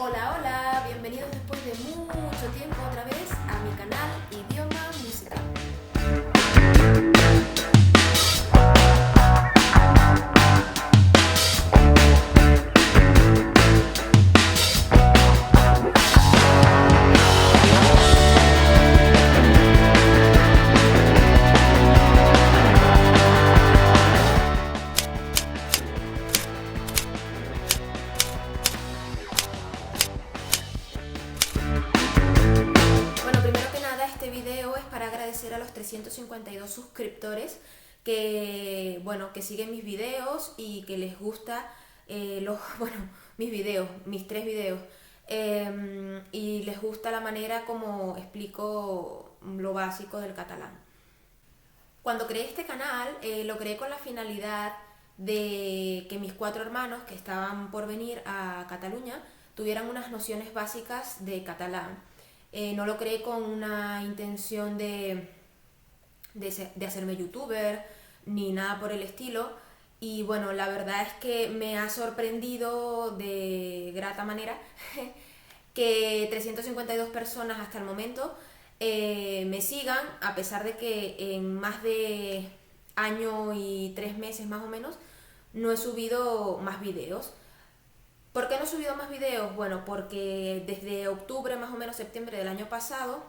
Hola, hola, bienvenidos después de mucho tiempo otra vez a mi canal Idioma Música. Bueno, primero que nada, este video es para agradecer a los 352 suscriptores que siguen mis videos y que les gusta mis videos, mis 3 videos. Y les gusta la manera como explico lo básico del catalán. Cuando creé este canal, lo creé con la finalidad de que mis 4 hermanos que estaban por venir a Cataluña tuvieran unas nociones básicas de catalán. No lo creé con una intención de hacerme youtuber ni nada por el estilo. Y bueno, la verdad es que me ha sorprendido de grata manera que 352 personas hasta el momento me sigan, a pesar de que en más de año y 3 meses más o menos no he subido más videos. ¿Por qué no he subido más videos? Bueno, porque desde octubre, más o menos septiembre del año pasado,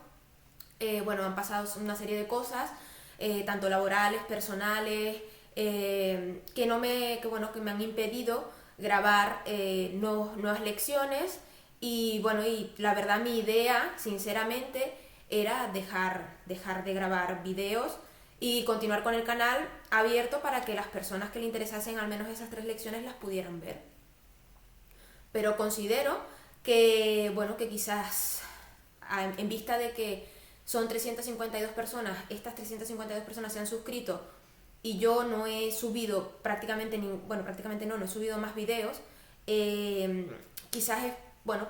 han pasado una serie de cosas, tanto laborales, personales, que me han impedido grabar nuevas lecciones. Y bueno, y la verdad mi idea, sinceramente, era dejar de grabar videos y continuar con el canal abierto para que las personas que le interesasen al menos esas 3 lecciones las pudieran ver. Pero considero que quizás en vista de que son 352 personas, estas 352 personas se han suscrito y yo no he subido prácticamente no he subido más videos, quizás es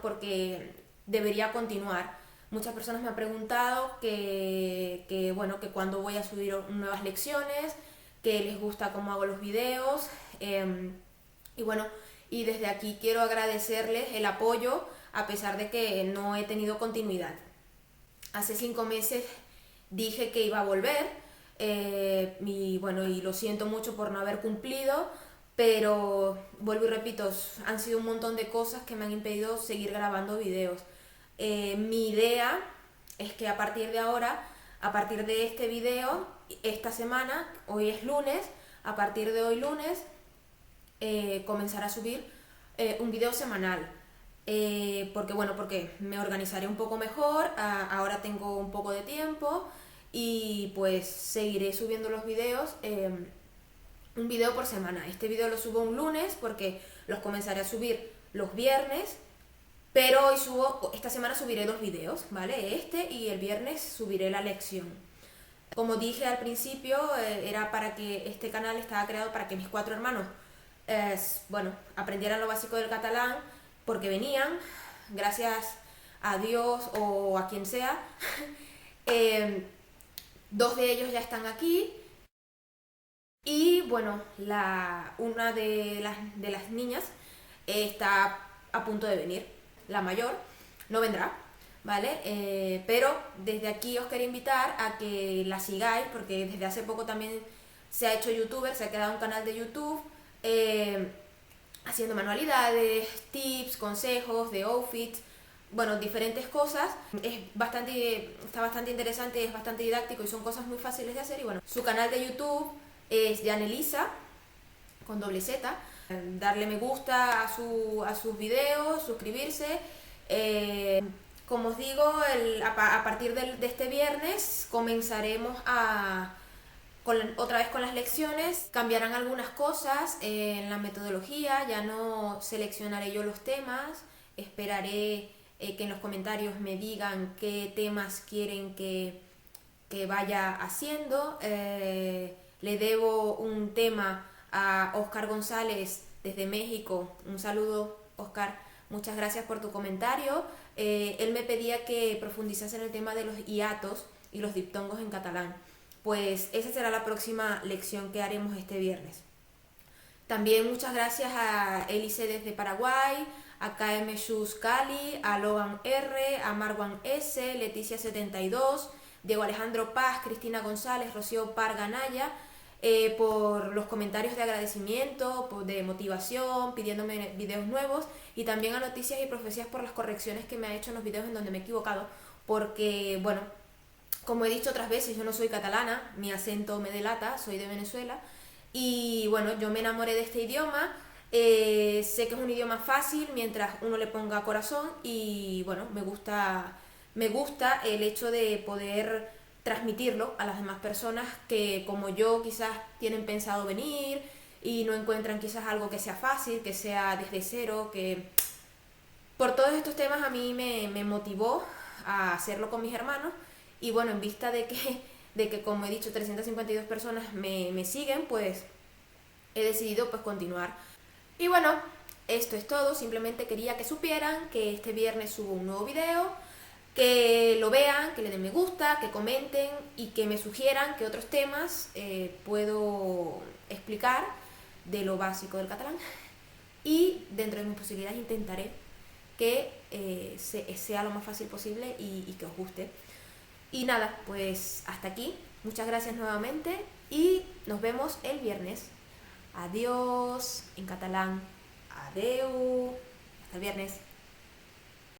porque debería continuar. Muchas personas me han preguntado que cuando voy a subir nuevas lecciones, que les gusta cómo hago los videos, y bueno, y desde aquí quiero agradecerles el apoyo a pesar de que no he tenido continuidad. Hace 5 meses dije que iba a volver, y lo siento mucho por no haber cumplido, pero vuelvo y repito, han sido un montón de cosas que me han impedido seguir grabando videos. Mi idea es que a partir de ahora, a partir de este video, esta semana, hoy es lunes, a partir de hoy lunes, comenzar a subir un video semanal. Porque me organizaré un poco mejor, ahora tengo un poco de tiempo y pues seguiré subiendo los videos, un video por semana. Este video lo subo un lunes porque los comenzaré a subir los viernes, pero esta semana subiré 2 videos, ¿vale? Este y el viernes subiré la lección. Como dije al principio, era para que este canal estaba creado para que mis 4 hermanos aprendieran lo básico del catalán, porque venían, gracias a Dios o a quien sea. 2 de ellos ya están aquí y bueno, una de las niñas está a punto de venir, la mayor no vendrá, ¿vale? Pero desde aquí os quería invitar a que la sigáis, porque desde hace poco también se ha hecho youtuber, se ha creado un canal de YouTube, haciendo manualidades, tips, consejos de outfits, diferentes cosas. Está bastante interesante, es bastante didáctico y son cosas muy fáciles de hacer. Y bueno, su canal de YouTube es Yanelisa, con doble Z. Darle me gusta a sus videos, suscribirse. Como os digo, a partir de este viernes comenzaremos otra vez con las lecciones. Cambiarán algunas cosas en la metodología, ya no seleccionaré yo los temas, esperaré que en los comentarios me digan qué temas quieren que vaya haciendo. Le debo un tema a Oscar González desde México. Un saludo, Oscar, muchas gracias por tu comentario. Él me pedía que profundizase en el tema de los hiatos y los diptongos en catalán. Pues esa será la próxima lección que haremos este viernes. También muchas gracias a Elise desde Paraguay, a KM Shoes Cali, a Logan R, a Marwan S, Leticia72, Diego Alejandro Paz, Cristina González, Rocío Parganaya, por los comentarios de agradecimiento, de motivación, pidiéndome videos nuevos, y también a Noticias y Profecías por las correcciones que me ha hecho en los videos en donde me he equivocado, porque, bueno, como he dicho otras veces, yo no soy catalana, mi acento me delata, soy de Venezuela, y bueno, yo me enamoré de este idioma. Sé que es un idioma fácil mientras uno le ponga corazón, y bueno, me gusta el hecho de poder transmitirlo a las demás personas que, como yo, quizás tienen pensado venir y no encuentran quizás algo que sea fácil, que sea desde cero, que por todos estos temas a mí me motivó a hacerlo con mis hermanos. Y bueno, en vista de que como he dicho, 352 personas me siguen, pues he decidido pues continuar. Y bueno, esto es todo. Simplemente quería que supieran que este viernes subo un nuevo video, que lo vean, que le den me gusta, que comenten y que me sugieran qué otros temas puedo explicar de lo básico del catalán. Y dentro de mis posibilidades intentaré que sea lo más fácil posible y que os guste. Y nada, pues hasta aquí. Muchas gracias nuevamente y nos vemos el viernes. Adiós en catalán. Adeu. Hasta el viernes.